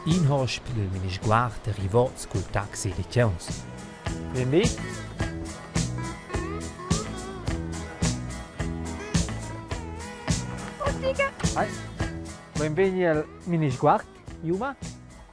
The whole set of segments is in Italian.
In hosp del Minisguard arrivò col taxi di chauns. Quindi? Hai. Benvenuti al Minisguard, Juma.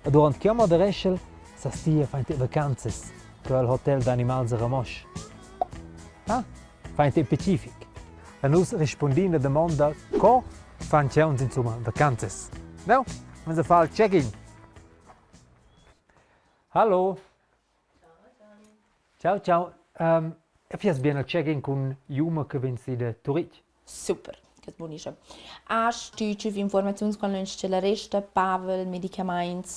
Durante chiamo da Reschel, s'astia fainte vacanzas, quel hotel d'animals a Ramosch. Ah, fainte specific. A nus rispondina domanda co fan chauns insomma vacanzas. No, man se fa il check-in. Hallo. Ciao, ciao. Fias bien il check-in con Juma che vinci da Turich. Super, che buonisce. Hast du informazioni con la resta, pavel, medicamenti?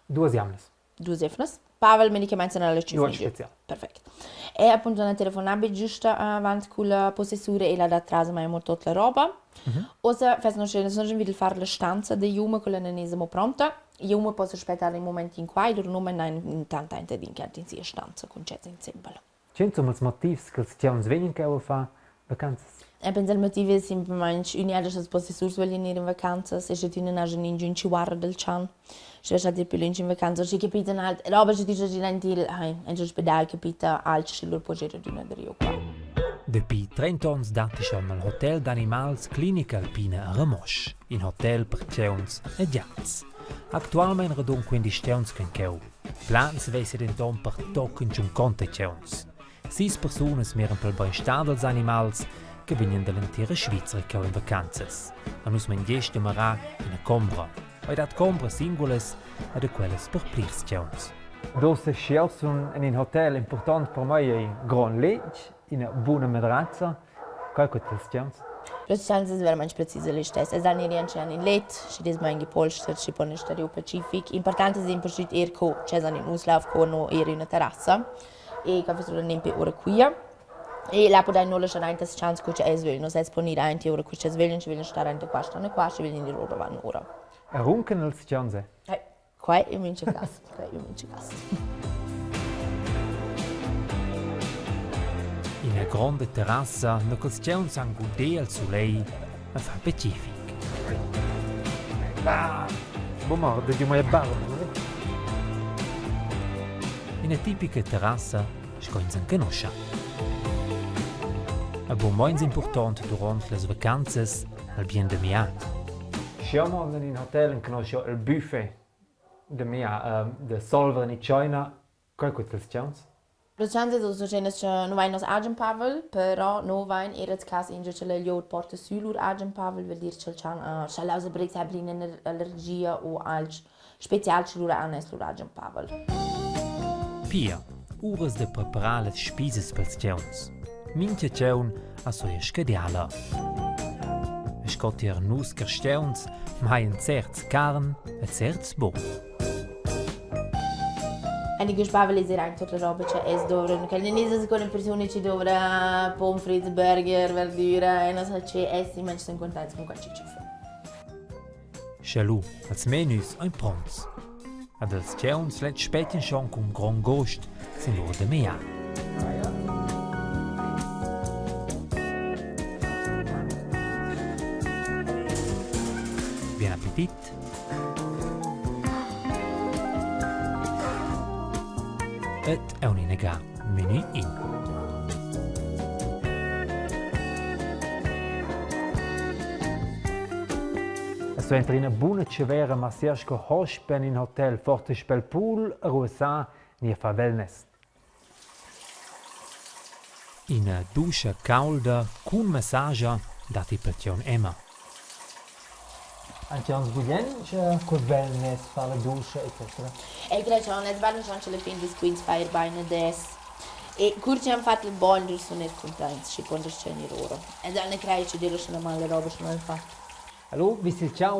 Due jamnes. Due zefnes. Pavel, medicamenti nella Due speciale. Perfetto. E appunto una telefonata giusta avanti con la possessore e la da trasa mai molto la roba. Osa fesno schön, sono già wieder fare la stanza de Juma con la nesimo pronta. Juma posso aspettare il momento in quai, loro non in tanta gente di in sia stanza con c'è in sembalo. C'è insomma il motivo che si chiamano sveglio che fa vacanze? E penso il motivo è semplicemente un'idea che possessore vogliono ir in vacanze, se c'è una nage in giun ci guarda del chaun. Se c'è di più in vacanze, ci capite halt, roba ci dice gentil, in giù spedale capite altro che loro può girare di una rio qua. Depuis 30 ans dati schon al Hotel Tierhotels Clinica Alpina Ramosch, in hotel per chauns e giats. Actualmente redon quindi chauns con chau. Plans vesse denton per tocken giun conte chauns. 6 persunas miren pel benestà dels animals che vengono dall'intera Svizzera in vacanzas. A nus mengest marà in a combra. E dat combra singulas e de quelles per plirs chauns. Dosse schiels sono in hotel importante per me in gran legge, in una buona madraza. Qualche tels chauns? Das Ganze ist veramente präzise lista. Es ist nicht ein in Let, sie ist mein gepolstert, sie pone stadio Pacific. Importante ist imposit co, c'è in Uslav co no in una terrazza. E che fece un po' ora qui. E la podai nulla c'è anche chance che c'è sveglia, non si sponi anche ora che c'è sveglia, ci vogliono stare anche qua, stanno qua, ci vogliono di loro vanno ora. E runken als chauns? Qua io mince casa, qua io mince casa. In una grande terrazza, no che c'è un sangudè al soleil, a fa pacific. Buon mordo, di mai barba. In una tipica terrazza, scoinza anche noscia. Un buon momento importante durante le vacanze, al bien de mia. Siamo in hotel e conosciamo il buffet de mia, de solver in China. Qualche tels chauns? Le chance sono che non vai nos agent pavel, però non vai in ret cas in che le liot porta sulur agent pavel, vuol dire che il chan c'è la per esempio in allergia o alt special sulur anes lur agent pavel. Pia, ures de preparare le spises pels chauns. Minche chaun a soia scadiala. E scotier nus chauns, ma un certs carn e certs bon. E di pavel è anche tutta la roba che è dove, che non è con le persone che dovra pommes frites, burger, verdura, e non so che è si mangia in contatto con qualche ciuffo. Chalou, als menus ein prons. Ad als chauns let spettien schon con gran gost, sin lor de mea. Bien appetit. Et è un inega menu in. So entra in una buona cevera massierschko hospen in hotel forte spel pool, rusa, ni fa wellness. In a duscia calda con massaggia dati per chaun Emma. Anche uns budien, con wellness, fa la duscia, eccetera. E credo che non vanno già le pin di squeeze fire by des. E curci hanno fatto il bond sono net contenti, ci quando c'è in loro. E da ne crei ci dirò sono male roba sono il fatto. Allora, visto il ciao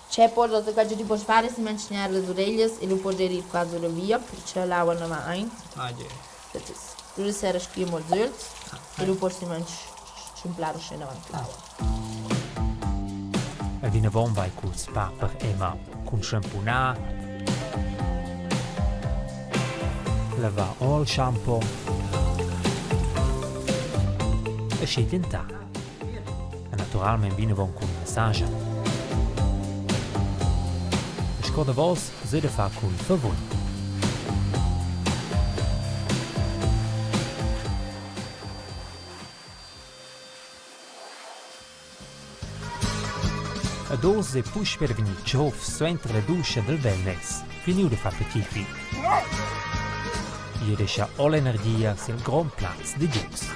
C'è poi cosa che ti puoi fare si mangiare le orecchie e lo puoi dire quasi la via perché lavano mai. Ah, già. Tu sera schiamo il zult e lo puoi mangiare un plato scena avanti. E vina von vai col spa per Emma, con shampoo. lava all shampoo e schi tentà. E naturalmente vino con massaggio. E sco davos se da fa col favore. A dose push per venire ciov suentra la duscia del wellness, finiu de fa petit fi. Io deixa all energia sul grand platz de giuns.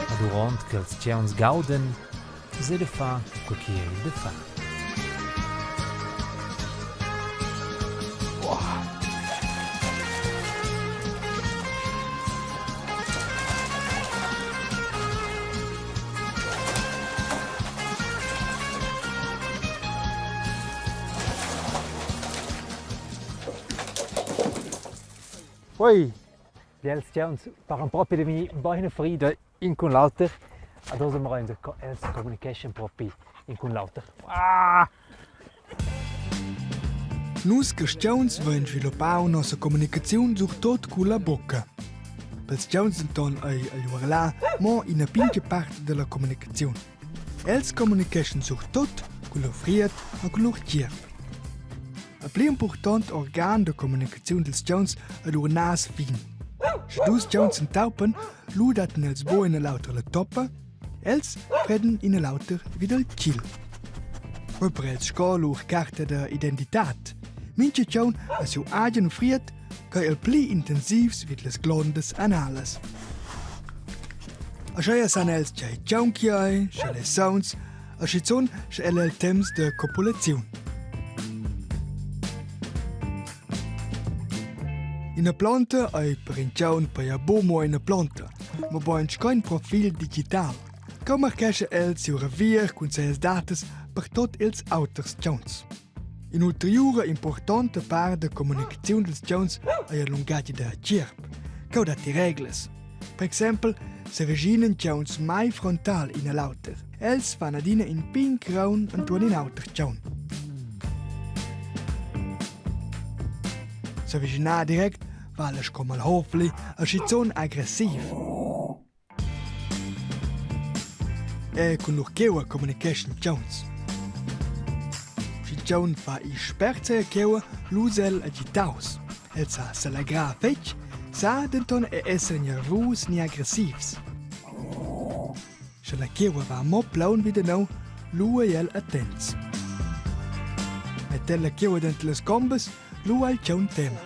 A durant che els chauns gauden, se de fa coquier de fa. Poi, gli els chauns paran proprio di venire bene frida in con l'alter. Adesso mi rendo els communication proprio in con l'alter. Nus che chauns vogliono sviluppare nostra comunicazione soprattutto con la bocca. Per i chauns sono all'urlà, ma in una piccola parte della comunicazione. Els comunicano soprattutto con lo friet e con lo chierp. Il più importante organo di comunicazione dei chauns è il nas fin. Se due chauns si taupen, lui dat nels bo in l'auter la toppa, els preden in l'auter wieder il chill. Poi per els sco lur carta d'identità. Minche chaun a su agen friet che il più intensivs vid les glondes anales. Așa san els c'è chaunchiai, c'è les sounds, a ci son c'è el temps de copulazione. In una planta è per un chaun per un bomo in una planta, ma poi un profil digital. Come marcare el su vair con ses datas per tutti els auters chauns. In ulteriore importante parte della comunicazione dels chauns è il lungaggio del chierp, che dà le regole. Per esempio, se reginen chauns mai frontal in l'auter, els fanno adina in pink raun intorno in auter chaun. Se vicina direkt vales come il hofli e si sono aggressiv. E con l'urcheua communication chauns. Si chaun fa i sperze e cheua, l'usel agitaus. El sa se la gra fetch, sa denton e essere nervus ni aggressivs. Se la cheua va mo plaun wieder nou, lua el attents. Met la cheua dentro les combes, lua il chaun tema.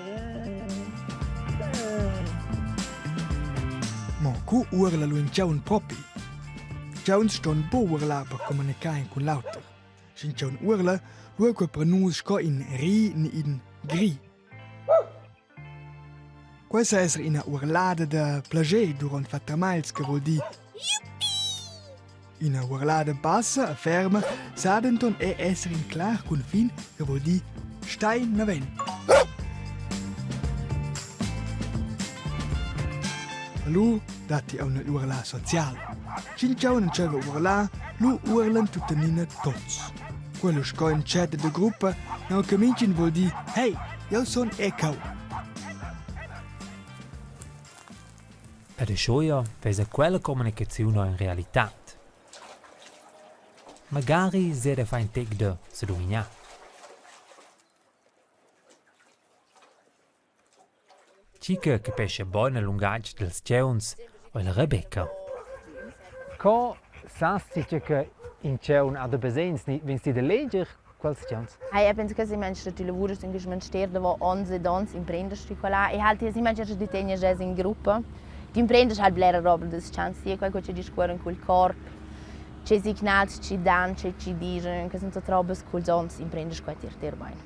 Ma cu urla lu in chaun propi. Chauns ston bo urla per comunicare con l'auter. Sin chaun urla, lu que per nus sco in ri ni in gri. Questa è una urlada de plager durant fatramals che vuol dire in una urlada bassa e ferma sa denton è essere in clar con fin che vuol dire stai na Wenn. Lu dati a una urla sociale. Sin ciao non c'è urla, lu urlan tuttina tots. Quello sco in chat de gruppa, non cominciano vuol dire hey, io son eccau. Ed è scioia pesa quella comunicazione in realtà. Magari se da fa in tec de se dominar. Chica capisce bene il lungaggio dels chauns o la Rebecca. Co sasti che in chaun ha de besens ni wenn si de leger quals chauns. Hai penso che si mangia tutti i lavori in cui si mangia dove onze dons imprendersi quella e halt si mangia tutti tegna ges in gruppo. Ti imprendes halt blera roba des chance die quel che discorren col corp. C'è signals, ci dan, ci dicono che sono robe col dons imprendes quel tir bene.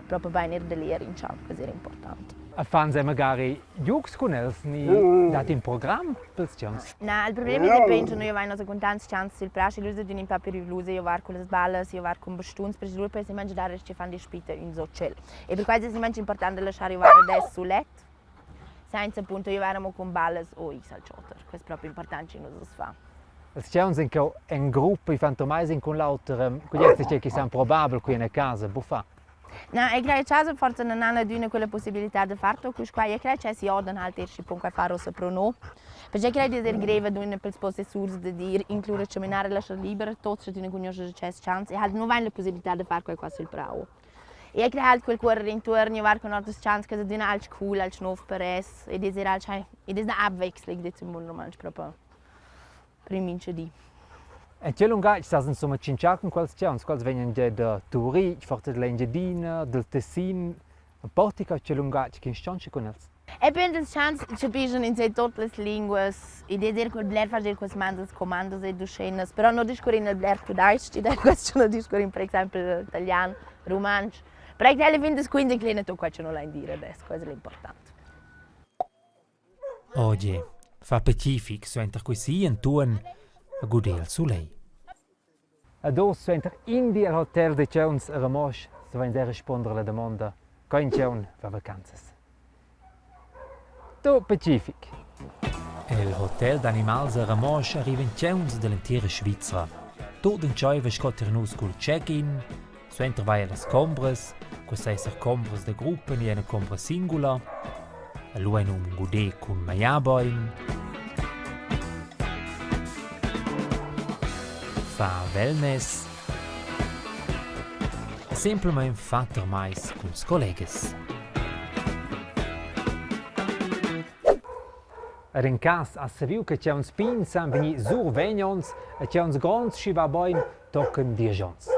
Proprio bene de leer in chaun, che è importante. A fan se magari giugs con els ni dat in program pels chauns. No, il problema è che penso noi avevamo con tanti chance sul prashi, lui di un papiro di luz, io var con le balles, io var con bastuns, per lui per si mangia dare ci fanno di spita in social. E per questo è molto importante lasciare arrivare adesso sul letto. Senza appunto io eravamo con balles o x al chotter, questo è proprio importante che non si fa. Els chauns in gruppo i fanno mai in con l'altro, quindi che sono probabili qui in casa, buffa. No, io credo che forse non hanno quella possibilità di farlo, quindi io credo che si odan halt erst con quai faro se prono. Perché credo che greve d'una per possessors di dire includere camminare lasciare libera, tutti che conoscono c'è chance e halt non hanno la possibilità di fare qualcosa sul bravo. E io credo che quel correre intorno, io con altre chance che si als cool, als nuovo per es, e desir als e una abwechslung di zum mondo manch proprio primince di. E c'è lunga, ci sono insomma cinciac quels chauns, quels vengono da Turi, forse dell'Engiadina, del Tessin, a Portica c'è lunga che instanze con els. E penso che chance capiscono in tutte le lingue, e desir quel bler fare quels mandos comandos e ducenas, però non discorrere il bler tedesco, e questo non discorrere per esempio italiano, romanzo. Però io credo che quindi che non c'è nulla da dire adesso, questo è l'importante. Oggi, fa pacific, so entra così in tuon a godere il sole. Adesso entra in Hotel de Tierhotels Ramosch, se vai a rispondere alla domanda, kein chaun va vacanzas. Tu Pacific. Il Hotel d'Animals Ramosch arriva in chauns dell'intera Svizzera. Tutto in ciò scotter nus col check-in, so entra vai alle combras, questa essere combras de gruppo e una combra singola, a lui in un guardà con maiaboin, fa wellness, e semplicemente fatter mais con i colleghi. Ad in cas a saviu che c'è un spin san veni sur vegnons e c'è uns grands schivaboin tocken dirjons.